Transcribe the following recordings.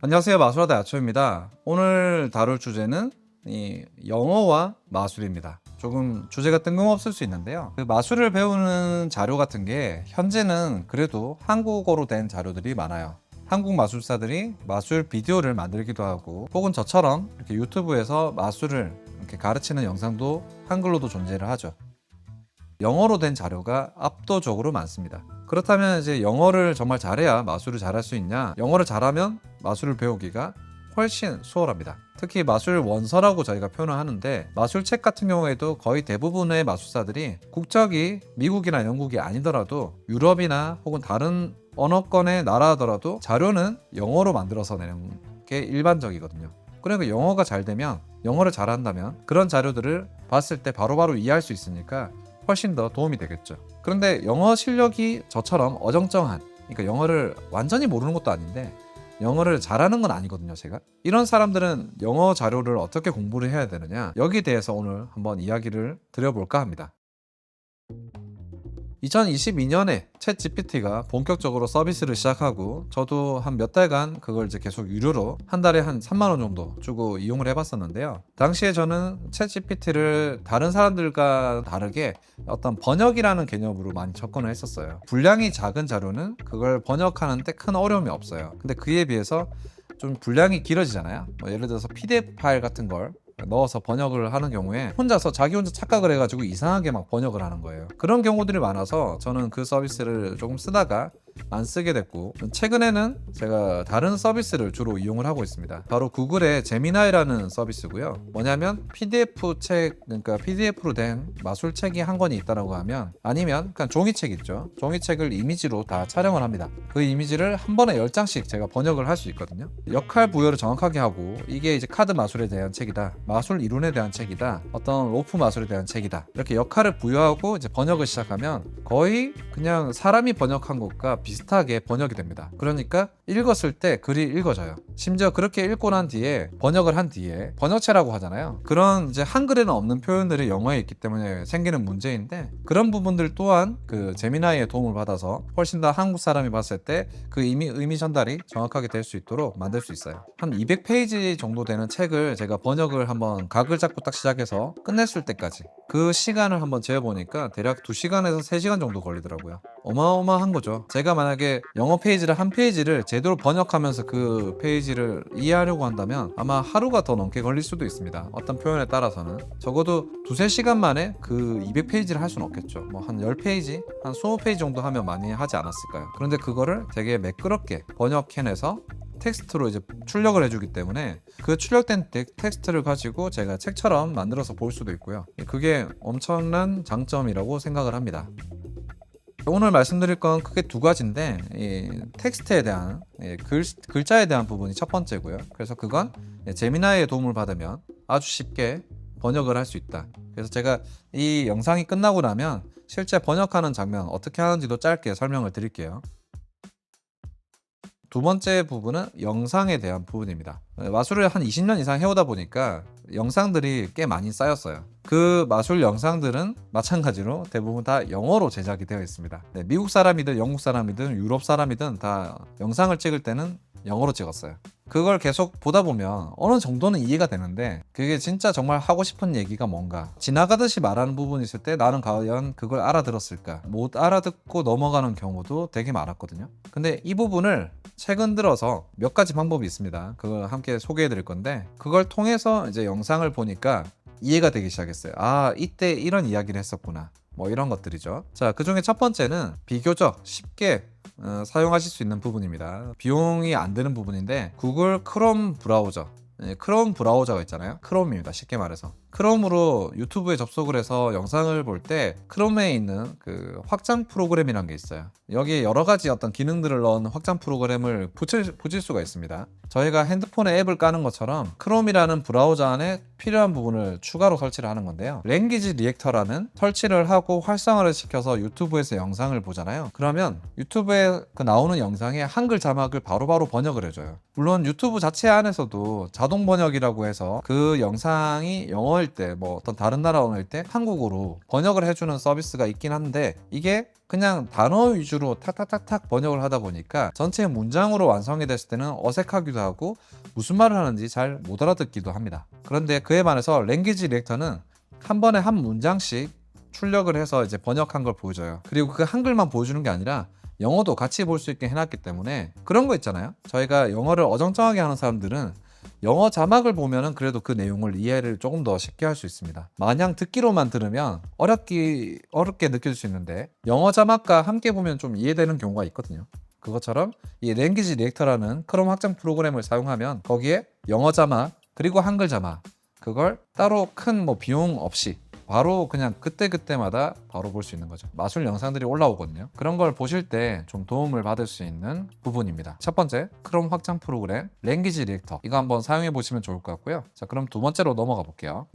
안녕하세요. 마술하다 야초입니다. 오늘 다룰 주제는 이 영어와 마술입니다. 조금 주제가 뜬금없을 수 있는데요. 그 마술을 배우는 자료 같은 게 현재는 그래도 한국어로 된 자료들이 많아요. 한국 마술사들이 마술 비디오를 만들기도 하고, 혹은 저처럼 이렇게 유튜브에서 마술을 이렇게 가르치는 영상도 한글로도 존재를 하죠. 영어로 된 자료가 압도적으로 많습니다. 그렇다면 이제 영어를 정말 잘해야 마술을 잘할 수 있냐? 영어를 잘하면 마술을 배우기가 훨씬 수월합니다. 특히 마술 원서라고 저희가 표현을 하는데, 마술책 같은 경우에도 거의 대부분의 마술사들이 국적이 미국이나 영국이 아니더라도 유럽이나 혹은 다른 언어권의 나라더라도 자료는 영어로 만들어서 내는 게 일반적이거든요. 그러니까 영어가 잘 되면, 영어를 잘한다면 그런 자료들을 봤을 때 바로바로 이해할 수 있으니까 훨씬 더 도움이 되겠죠. 그런데 영어 실력이 저처럼 어정쩡한, 그러니까 영어를 완전히 모르는 것도 아닌데 영어를 잘하는 건 아니거든요, 제가. 이런 사람들은 영어 자료를 어떻게 공부를 해야 되느냐, 여기에 대해서 오늘 한번 이야기를 드려볼까 합니다. 2022년에 챗 GPT가 본격적으로 서비스를 시작하고, 저도 한 몇 달간 그걸 이제 계속 유료로 한 달에 한 3만 원 정도 주고 이용을 해봤었는데요. 당시에 저는 챗 GPT를 다른 사람들과 다르게 어떤 번역이라는 개념으로 많이 접근을 했었어요. 분량이 작은 자료는 그걸 번역하는데 큰 어려움이 없어요. 근데 그에 비해서 좀 분량이 길어지잖아요. 뭐 예를 들어서 PDF 파일 같은 걸 넣어서 번역을 하는 경우에 혼자서 자기 혼자 착각을 해가지고 이상하게 막 번역을 하는 거예요. 그런 경우들이 많아서 저는 그 서비스를 조금 쓰다가 안 쓰게 됐고, 최근에는 제가 다른 서비스를 주로 이용을 하고 있습니다. 바로 구글의 제미나이라는 서비스고요. 뭐냐면 PDF 책, 그러니까 PDF로 된 마술책이 한 권이 있다라고 하면, 아니면 그냥 종이책 있죠. 종이책을 이미지로 다 촬영을 합니다. 그 이미지를 한 번에 10장씩 제가 번역을 할 수 있거든요. 역할 부여를 정확하게 하고, 이게 이제 카드 마술에 대한 책이다, 마술 이론에 대한 책이다, 어떤 로프 마술에 대한 책이다, 이렇게 역할을 부여하고 이제 번역을 시작하면 거의 그냥 사람이 번역한 것과 비슷하게 번역이 됩니다. 그러니까 읽었을 때 글이 읽어져요. 심지어 그렇게 읽고 난 뒤에, 번역을 한 뒤에, 번역체라고 하잖아요. 그런 이제 한글에는 없는 표현들이 영어에 있기 때문에 생기는 문제인데, 그런 부분들 또한 그 제미나이의 도움을 받아서 훨씬 더 한국 사람이 봤을 때 그 의미 전달이 정확하게 될 수 있도록 만들 수 있어요. 한 200페이지 정도 되는 책을 제가 번역을 한번 각을 잡고 딱 시작해서 끝냈을 때까지 그 시간을 한번 재어보니까 대략 2시간에서 3시간 정도 걸리더라고요. 어마어마한 거죠. 제가 만약에 영어 페이지를 한 페이지를 제대로 번역하면서 그 페이지를 이해하려고 한다면 아마 하루가 더 넘게 걸릴 수도 있습니다. 어떤 표현에 따라서는 적어도 2~3시간 만에 그 200페이지를 할 수는 없겠죠. 뭐 한 10페이지, 한 20페이지 정도 하면 많이 하지 않았을까요? 그런데 그거를 되게 매끄럽게 번역해내서 텍스트로 이제 출력을 해주기 때문에, 그 출력된 텍스트를 가지고 제가 책처럼 만들어서 볼 수도 있고요. 그게 엄청난 장점이라고 생각을 합니다. 오늘 말씀드릴 건 크게 두 가지인데, 이 텍스트에 대한, 글자에 대한 부분이 첫 번째고요. 그래서 그건 제미나이의 도움을 받으면 아주 쉽게 번역을 할 수 있다. 그래서 제가 이 영상이 끝나고 나면 실제 번역하는 장면 어떻게 하는지도 짧게 설명을 드릴게요. 두 번째 부분은 영상에 대한 부분입니다. 마술을 한 20년 이상 해오다 보니까 영상들이 꽤 많이 쌓였어요. 그 마술 영상들은 마찬가지로 대부분 다 영어로 제작이 되어 있습니다. 네, 미국 사람이든 영국 사람이든 유럽 사람이든 다 영상을 찍을 때는 영어로 찍었어요. 그걸 계속 보다 보면 어느 정도는 이해가 되는데, 그게 진짜 정말 하고 싶은 얘기가 뭔가 지나가듯이 말하는 부분이 있을 때 나는 과연 그걸 알아들었을까, 못 알아듣고 넘어가는 경우도 되게 많았거든요. 근데 이 부분을 최근 들어서 몇 가지 방법이 있습니다. 그걸 함께 소개해 드릴 건데, 그걸 통해서 이제 영상을 보니까 이해가 되기 시작했어요. 아, 이때 이런 이야기를 했었구나, 뭐 이런 것들이죠. 자, 그 중에 첫 번째는 비교적 쉽게 사용하실 수 있는 부분입니다. 비용이 안 드는 부분인데, 구글 크롬 브라우저, 크롬 브라우저가 있잖아요. 크롬입니다, 쉽게 말해서. 크롬으로 유튜브에 접속을 해서 영상을 볼 때 크롬에 있는 그 확장 프로그램이라는 게 있어요. 여기에 여러 가지 어떤 기능들을 넣은 확장 프로그램을 붙일 수가 있습니다. 저희가 핸드폰에 앱을 까는 것처럼 크롬이라는 브라우저 안에 필요한 부분을 추가로 설치를 하는 건데요. 랭귀지 리액터라는 설치를 하고 활성화를 시켜서 유튜브에서 영상을 보잖아요. 그러면 유튜브에 그 나오는 영상에 한글 자막을 바로바로 번역을 해줘요. 물론 유튜브 자체 안에서도 자동 번역이라고 해서 그 영상이 영어일 영어일 때, 뭐 어떤 다른 나라 언어일 때 한국어로 번역을 해주는 서비스가 있긴 한데, 이게 그냥 단어 위주로 탁탁탁탁 번역을 하다 보니까 전체 문장으로 완성이 됐을 때는 어색하기도 하고 무슨 말을 하는지 잘 못 알아듣기도 합니다. 그런데 그에 반해서 랭귀지 리액터는 한 번에 한 문장씩 출력을 해서 이제 번역한 걸 보여줘요. 그리고 그 한글만 보여주는 게 아니라 영어도 같이 볼 수 있게 해놨기 때문에, 그런 거 있잖아요. 저희가 영어를 어정쩡하게 하는 사람들은 영어 자막을 보면은 그래도 그 내용을 이해를 조금 더 쉽게 할 수 있습니다. 마냥 듣기로만 들으면 어렵게 느낄 수 있는데, 영어 자막과 함께 보면 좀 이해되는 경우가 있거든요. 그것처럼 이 랭귀지 리액터라는 크롬 확장 프로그램을 사용하면 거기에 영어 자막 그리고 한글 자막, 그걸 따로 큰 뭐 비용 없이 바로 그냥 그때그때마다 바로 볼 수 있는 거죠. 마술 영상들이 올라오거든요. 그런 걸 보실 때 좀 도움을 받을 수 있는 부분입니다. 첫 번째, 크롬 확장 프로그램 랭귀지 리액터, 이거 한번 사용해 보시면 좋을 것 같고요. 자, 그럼 두 번째로 넘어가 볼게요.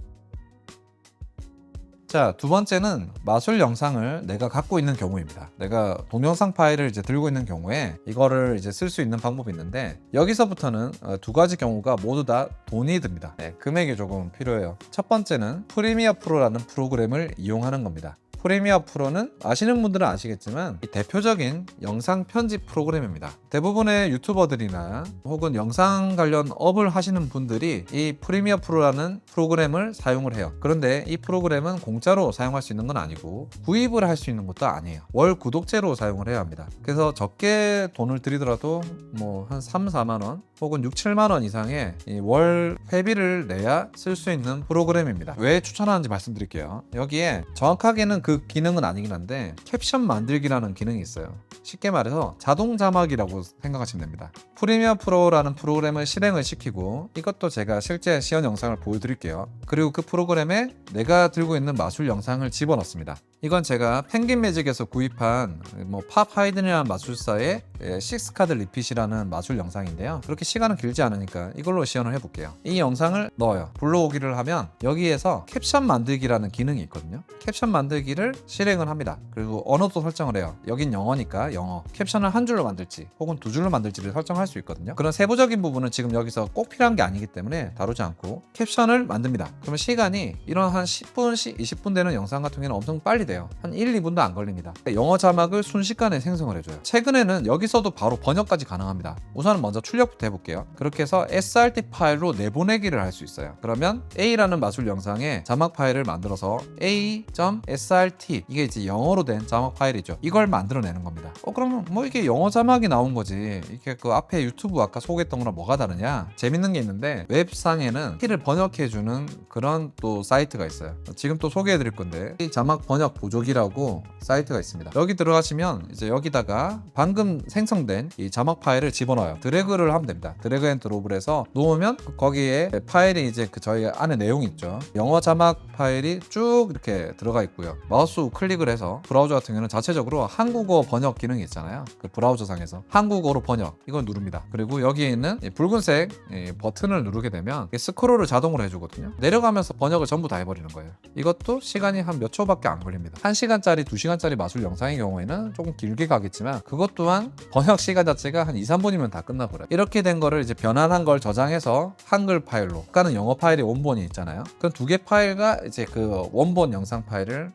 자, 두 번째는 마술 영상을 내가 갖고 있는 경우입니다. 내가 동영상 파일을 이제 들고 있는 경우에 이거를 이제 쓸 수 있는 방법이 있는데, 여기서부터는 두 가지 경우가 모두 다 돈이 듭니다. 네, 금액이 조금 필요해요. 첫 번째는 프리미어 프로라는 프로그램을 이용하는 겁니다. 프리미어 프로는 아시는 분들은 아시겠지만 이 대표적인 영상 편집 프로그램입니다. 대부분의 유튜버들이나 혹은 영상 관련 업을 하시는 분들이 이 프리미어 프로라는 프로그램을 사용을 해요. 그런데 이 프로그램은 공짜로 사용할 수 있는 건 아니고 구입을 할 수 있는 것도 아니에요. 월 구독제로 사용을 해야 합니다. 그래서 적게 돈을 들이더라도 뭐 한 3, 4만 원 혹은 6, 7만 원 이상의 월 회비를 내야 쓸 수 있는 프로그램입니다. 왜 추천하는지 말씀드릴게요. 여기에 정확하게는 그 기능은 아니긴 한데 캡션 만들기라는 기능이 있어요. 쉽게 말해서 자동 자막이라고 생각하시면 됩니다. 프리미어 프로라는 프로그램을 실행을 시키고, 이것도 제가 실제 시연 영상을 보여드릴게요. 그리고 그 프로그램에 내가 들고 있는 마술 영상을 집어넣습니다. 이건 제가 펭귄 매직에서 구입한 팝 하이든이라는 마술사의 식스카드 리핏이라는 마술 영상인데요. 그렇게 시간은 길지 않으니까 이걸로 시연을 해볼게요. 이 영상을 넣어요. 불러오기를 하면 여기에서 캡션 만들기라는 기능이 있거든요. caption 만들기를 실행을 합니다. 그리고 언어도 설정을 해요. 여긴 영어니까 영어. 캡션을 한 줄로 만들지 혹은 두 줄로 만들지를 설정할 수 있거든요. 그런 세부적인 부분은 지금 여기서 꼭 필요한 게 아니기 때문에 다루지 않고 캡션을 만듭니다. 그러면 시간이 이런 한 10분씩 20분 되는 영상 같은 경우는 엄청 빨리 돼요. 한 1, 2분도 안 걸립니다. 영어 자막을 순식간에 생성을 해줘요. 최근에는 여기서도 바로 번역까지 가능합니다. 우선 먼저 출력부터 해볼게요. 그렇게 해서 SRT 파일로 내보내기를 할 수 있어요. 그러면 A라는 마술 영상에 자막 파일을 만들어서 A.srt, 이게 이제 영어로 된 자막 파일이죠. 이걸 만들어내는 겁니다. 그러면 뭐 이게 영어 자막이 나온 거지, 이게 그 앞에 유튜브 아까 소개했던 거랑 뭐가 다르냐? 재밌는 게 있는데, 웹상에는 키를 번역해주는 그런 또 사이트가 있어요. 지금 또 소개해드릴 건데, 이 자막 번역 보조기라고 사이트가 있습니다. 여기 들어가시면 이제 여기다가 방금 생성된 이 자막 파일을 집어넣어요. 드래그를 하면 됩니다. 드래그 앤 드롭을 해서 놓으면 거기에 파일이 이제 그 저희 안에 내용이 있죠. 영어 자막 파일이 쭉 이렇게 들어가 있고요. 마우스 우클릭을 해서 브라우저 같은 경우는 자체적으로 한국어 번역 기능이 있잖아요. 그 브라우저 상에서 한국어로 번역, 이걸 누릅니다. 그리고 여기에 있는 이 붉은색 버튼을 누르게 되면 스크롤을 자동으로 해주거든요. 내려가면서 번역을 전부 다 해버리는 거예요. 이것도 시간이 한 몇 초밖에 안 걸립니다. 1시간짜리 2시간짜리 마술 영상의 경우에는 조금 길게 가겠지만, 그것 또한 번역 시간 자체가 한 2, 3분이면 다 끝나버려요. 이렇게 된 거를 이제 변환한 걸 저장해서 한글 파일로, 아까는 영어 파일이 원본이 있잖아요. 그럼 두 개 파일과 이제 그 원본 영상 파일을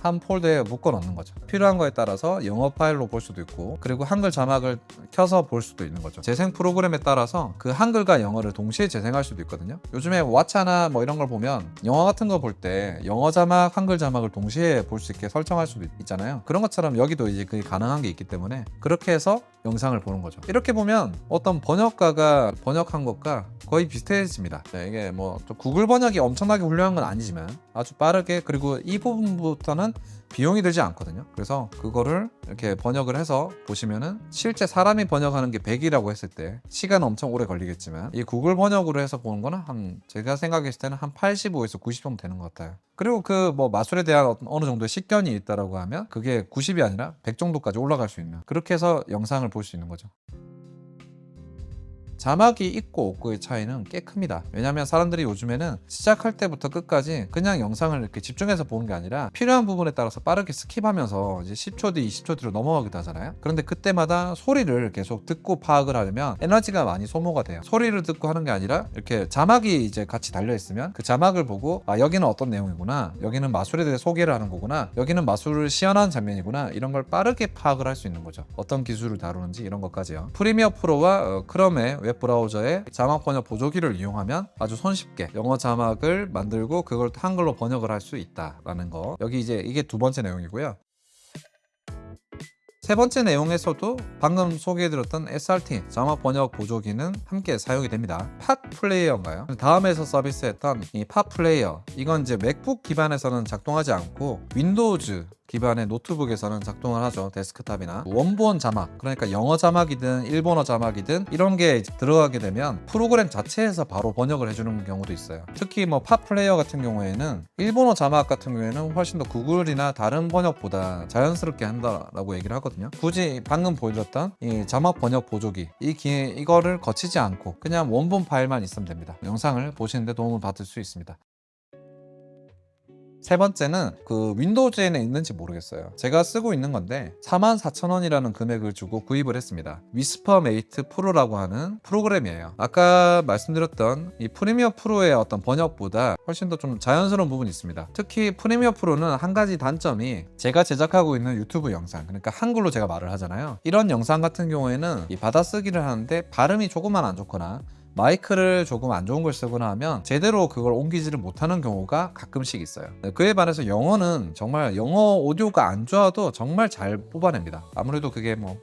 한 폴더에 묶어 넣는 거죠. 필요한 거에 따라서 영어 파일로 볼 수도 있고, 그리고 한글 자막을 켜서 볼 수도 있는 거죠. 재생 프로그램에 따라서 그 한글과 영어를 동시에 재생할 수도 있거든요. 요즘에 왓챠나 뭐 이런 걸 보면 영화 같은 거 볼 때 영어 자막, 한글 자막을 동시에 볼 수 있게 설정할 수도 있잖아요. 그런 것처럼 여기도 이제 그게 가능한 게 있기 때문에 그렇게 해서 영상을 보는 거죠. 이렇게 보면 어떤 번역가가 번역한 것과 거의 비슷해집니다. 네, 이게 뭐 구글 번역이 엄청나게 훌륭한 건 아니지만 아주 빠르게, 그리고 이 부분부터는 비용이 들지 않거든요. 그래서 그거를 이렇게 번역을 해서 보시면은 실제 사람이 번역하는 게 100이라고 했을 때 시간은 엄청 오래 걸리겠지만, 이 구글 번역으로 해서 보는 거는 한, 제가 생각했을 때는 한 85에서 90 정도 되는 것 같아요. 그리고 그 뭐 마술에 대한 어느 정도의 식견이 있다라고 하면 그게 90이 아니라 100 정도까지 올라갈 수 있는, 그렇게 해서 영상을 볼 수 있는 거죠. 자막이 있고 없고의 차이는 꽤 큽니다. 왜냐하면 사람들이 요즘에는 시작할 때부터 끝까지 그냥 영상을 이렇게 집중해서 보는 게 아니라 필요한 부분에 따라서 빠르게 스킵하면서 이제 10초 뒤, 20초 뒤로 넘어가기도 하잖아요. 그런데 그때마다 소리를 계속 듣고 파악을 하려면 에너지가 많이 소모가 돼요. 소리를 듣고 하는 게 아니라 이렇게 자막이 이제 같이 달려 있으면 그 자막을 보고 아 여기는 어떤 내용이구나, 여기는 마술에 대해 소개를 하는 거구나, 여기는 마술을 시연한 장면이구나, 이런 걸 빠르게 파악을 할 수 있는 거죠. 어떤 기술을 다루는지 이런 것까지요. 프리미어 프로와 크롬의 웹브라우저의 자막 번역 보조기를 이용하면 아주 손쉽게 영어 자막을 만들고 그걸 한글로 번역을 할 수 있다라는 거. 여기 이제 이게 두 번째 내용이고요. 세 번째 내용에서도 방금 소개해드렸던 SRT 자막 번역 보조기는 함께 사용이 됩니다. 팟 플레이어인가요? 다음에서 서비스했던 이 팟 플레이어, 이건 이제 맥북 기반에서는 작동하지 않고 윈도우즈 기반의 노트북에서는 작동을 하죠. 데스크탑이나 원본 자막, 그러니까 영어 자막이든 일본어 자막이든 이런 게 들어가게 되면 프로그램 자체에서 바로 번역을 해주는 경우도 있어요. 특히 뭐 팟 플레이어 같은 경우에는 일본어 자막 같은 경우에는 훨씬 더 구글이나 다른 번역보다 자연스럽게 한다라고 얘기를 하거든요. 굳이 방금 보여줬던 이 자막 번역 보조기, 이거를 거치지 않고 그냥 원본 파일만 있으면 됩니다. 영상을 보시는데 도움을 받을 수 있습니다. 세 번째는 그 윈도우즈에는 있는지 모르겠어요. 제가 쓰고 있는 건데 44,000원이라는 금액을 주고 구입을 했습니다. 위스퍼메이트 프로라고 하는 프로그램이에요. 아까 말씀드렸던 이 프리미어 프로의 어떤 번역보다 훨씬 더 좀 자연스러운 부분이 있습니다. 특히 프리미어 프로는 한 가지 단점이 제가 제작하고 있는 유튜브 영상, 그러니까 한글로 제가 말을 하잖아요. 이런 영상 같은 경우에는 이 받아쓰기를 하는데 발음이 조금만 안 좋거나 마이크를 조금 안 좋은 걸 쓰거나 하면 제대로 그걸 옮기지를 못하는 경우가 가끔씩 있어요. 그에 반해서 영어는 정말 영어 오디오가 안 좋아도 정말 잘 뽑아냅니다. 아무래도 그게 뭐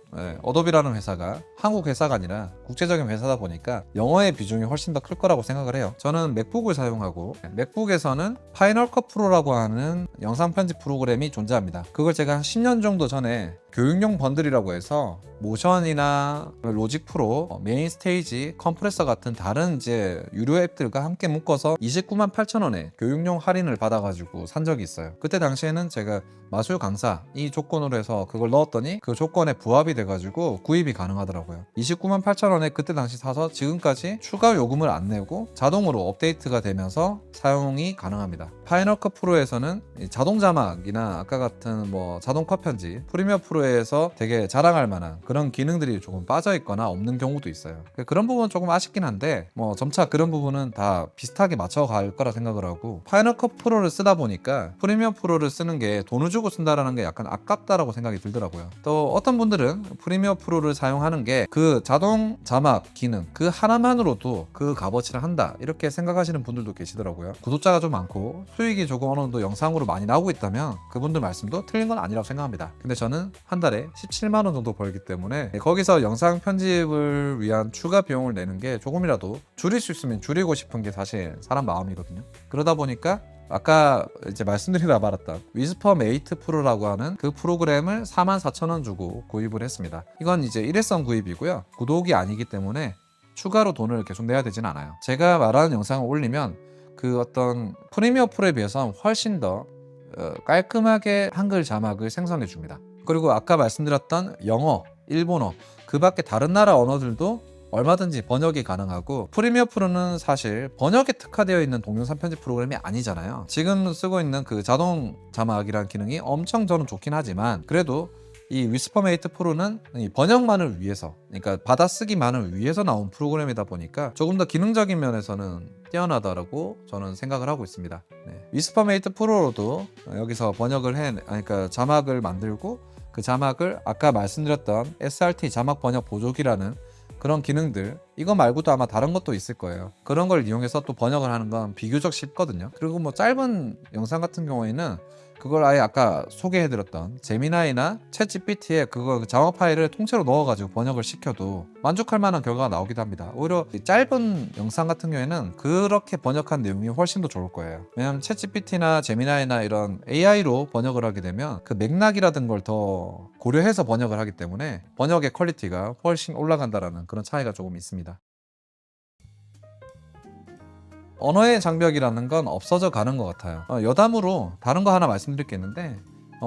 어도비라는 회사가 한국 회사가 아니라 국제적인 회사다 보니까 영어의 비중이 훨씬 더 클 거라고 생각을 해요. 저는 맥북을 사용하고 맥북에서는 파이널 컷 프로라고 하는 영상 편집 프로그램이 존재합니다. 그걸 제가 한 10년 정도 전에 교육용 번들이라고 해서 모션이나 로직 프로, 메인 스테이지, 컴프레서 같은 다른 이제 유료 앱들과 함께 묶어서 298,000원에 교육용 할인을 받아가지고 산 적이 있어요. 그때 당시에는 제가 마술 강사 이 조건으로 해서 그걸 넣었더니 그 조건에 부합이 돼가지고 구입이 가능하더라고요. 298,000원에 그때 당시 사서 지금까지 추가 요금을 안 내고 자동으로 업데이트가 되면서 사용이 가능합니다. 파이널 컷 프로에서는 자동 자막이나 아까 같은 뭐 자동 컷 편집, 프리미어 프로에서 되게 자랑할 만한 그런 기능들이 조금 빠져 있거나 없는 경우도 있어요. 그런 부분은 조금 아쉽긴 한데 뭐 점차 그런 부분은 다 비슷하게 맞춰갈 거라 생각을 하고, 파이널 컷 프로를 쓰다 보니까 프리미어 프로를 쓰는 게 돈을 주고 쓴다라는 게 약간 아깝다라고 생각이 들더라고요. 또 어떤 분들은 프리미어 프로를 사용하는 게 그 자동 자막 기능 그 하나만으로도 그 값어치를 한다 이렇게 생각하시는 분들도 계시더라고요. 구독자가 좀 많고 수익이 조금 어느 정도 영상으로 많이 나오고 있다면 그분들 말씀도 틀린 건 아니라고 생각합니다. 근데 저는 한 달에 17만 원 정도 벌기 때문에 거기서 영상 편집을 위한 추가 비용을 내는 게 조금이라도 줄일 수 있으면 줄이고 싶은 게 사실 사람 마음이거든요. 그러다 보니까 아까 이제 말씀드리다 말았던 위스퍼메이트 프로라고 하는 그 프로그램을 44,000원 주고 구입을 했습니다. 이건 이제 일회성 구입이고요. 구독이 아니기 때문에 추가로 돈을 계속 내야 되진 않아요. 제가 말하는 영상을 올리면 그 어떤 프리미어 프로에 비해서 훨씬 더 깔끔하게 한글 자막을 생성해 줍니다. 그리고 아까 말씀드렸던 영어, 일본어 그 밖에 다른 나라 언어들도 얼마든지 번역이 가능하고, 프리미어 프로는 사실 번역에 특화되어 있는 동영상 편집 프로그램이 아니잖아요. 지금 쓰고 있는 그 자동 자막이라는 기능이 엄청 저는 좋긴 하지만 그래도 이 위스퍼메이트 프로는 이 번역만을 위해서, 그러니까 받아쓰기만을 위해서 나온 프로그램이다 보니까 조금 더 기능적인 면에서는 뛰어나다라고 저는 생각을 하고 있습니다. 위스퍼메이트 프로로도 여기서 번역을 그러니까 자막을 만들고 그 자막을 아까 말씀드렸던 SRT 자막 번역 보조기라는 그런 기능들, 이거 말고도 아마 다른 것도 있을 거예요. 그런 걸 이용해서 또 번역을 하는 건 비교적 쉽거든요. 그리고 뭐 짧은 영상 같은 경우에는 그걸 아예 아까 소개해드렸던 제미나이나 챗 GPT에 그거 자막 파일을 통째로 넣어가지고 번역을 시켜도 만족할 만한 결과가 나오기도 합니다. 오히려 짧은 영상 같은 경우에는 그렇게 번역한 내용이 훨씬 더 좋을 거예요. 왜냐면 챗 GPT나 제미나이나 이런 AI로 번역을 하게 되면 그 맥락이라든 걸 더 고려해서 번역을 하기 때문에 번역의 퀄리티가 훨씬 올라간다라는 그런 차이가 조금 있습니다. 언어의 장벽이라는 건 없어져 가는 것 같아요. 여담으로 다른 거 하나 말씀드릴 게 있는데,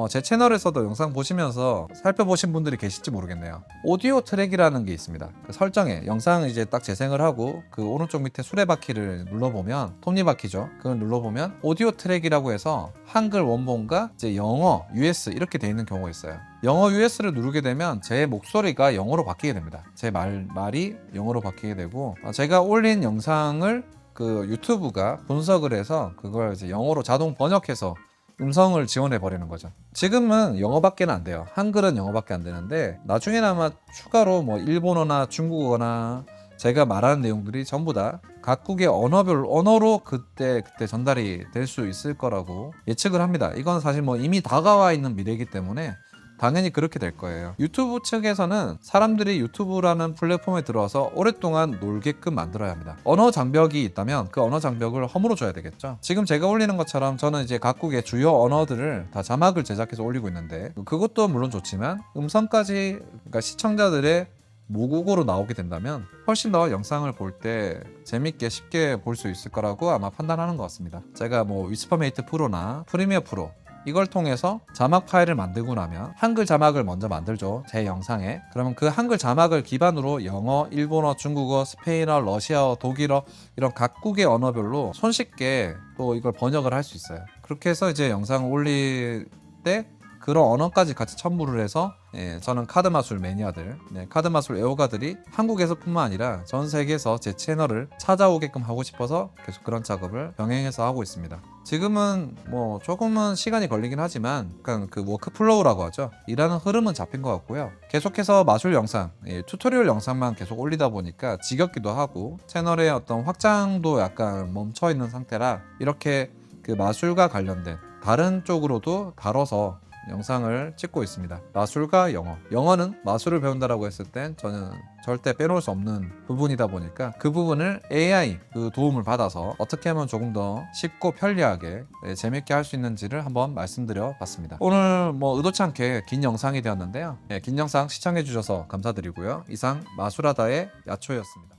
제 채널에서도 영상 보시면서 살펴보신 분들이 계실지 모르겠네요. 오디오 트랙이라는 게 있습니다. 그 설정에 영상 이제 딱 재생을 하고 그 오른쪽 밑에 수레바퀴를 눌러보면, 톱니바퀴죠. 그걸 눌러보면 오디오 트랙이라고 해서 한글 원본과 이제 영어, US 이렇게 돼 있는 경우가 있어요. 영어 US를 누르게 되면 제 목소리가 영어로 바뀌게 됩니다. 제 말이 영어로 바뀌게 되고, 제가 올린 영상을 그 유튜브가 분석을 해서 그걸 이제 영어로 자동 번역해서 음성을 지원해 버리는 거죠. 지금은 영어밖에는 안 돼요. 한글은 영어밖에 안 되는데 나중에는 아마 추가로 뭐 일본어나 중국어나 제가 말하는 내용들이 전부 다 각국의 언어로 그때 전달이 될 수 있을 거라고 예측을 합니다. 이건 사실 뭐 이미 다가와 있는 미래이기 때문에 당연히 그렇게 될 거예요. 유튜브 측에서는 사람들이 유튜브라는 플랫폼에 들어와서 오랫동안 놀게끔 만들어야 합니다. 언어 장벽이 있다면 그 언어 장벽을 허물어 줘야 되겠죠. 지금 제가 올리는 것처럼 저는 이제 각국의 주요 언어들을 다 자막을 제작해서 올리고 있는데, 그것도 물론 좋지만 음성까지, 그러니까 시청자들의 모국어로 나오게 된다면 훨씬 더 영상을 볼 때 재밌게 쉽게 볼 수 있을 거라고 아마 판단하는 것 같습니다. 제가 뭐 위스퍼메이트 프로나 프리미어 프로 이걸 통해서 자막 파일을 만들고 나면 한글 자막을 먼저 만들죠, 제 영상에. 그러면 그 한글 자막을 기반으로 영어, 일본어, 중국어, 스페인어, 러시아어, 독일어 이런 각국의 언어별로 손쉽게 또 이걸 번역을 할 수 있어요. 그렇게 해서 이제 영상을 올릴 때 그런 언어까지 같이 첨부를 해서, 저는 카드 마술 매니아들, 카드 마술 애호가들이 한국에서뿐만 아니라 전 세계에서 제 채널을 찾아오게끔 하고 싶어서 계속 그런 작업을 병행해서 하고 있습니다. 지금은 뭐 조금은 시간이 걸리긴 하지만 약간 그 워크플로우라고 하죠. 일하는 흐름은 잡힌 것 같고요. 계속해서 마술 영상, 튜토리얼 영상만 계속 올리다 보니까 지겹기도 하고 채널의 어떤 확장도 약간 멈춰 있는 상태라 이렇게 그 마술과 관련된 다른 쪽으로도 다뤄서 영상을 찍고 있습니다. 마술과 영어는 마술을 배운다라고 했을 땐 저는 절대 빼놓을 수 없는 부분이다 보니까 그 부분을 AI 그 도움을 받아서 어떻게 하면 조금 더 쉽고 편리하게 재밌게 할 수 있는지를 한번 말씀드려 봤습니다. 오늘 뭐 의도치 않게 긴 영상이 되었는데요. 긴 영상 시청해 주셔서 감사드리고요. 이상 마술하다의 야초였습니다.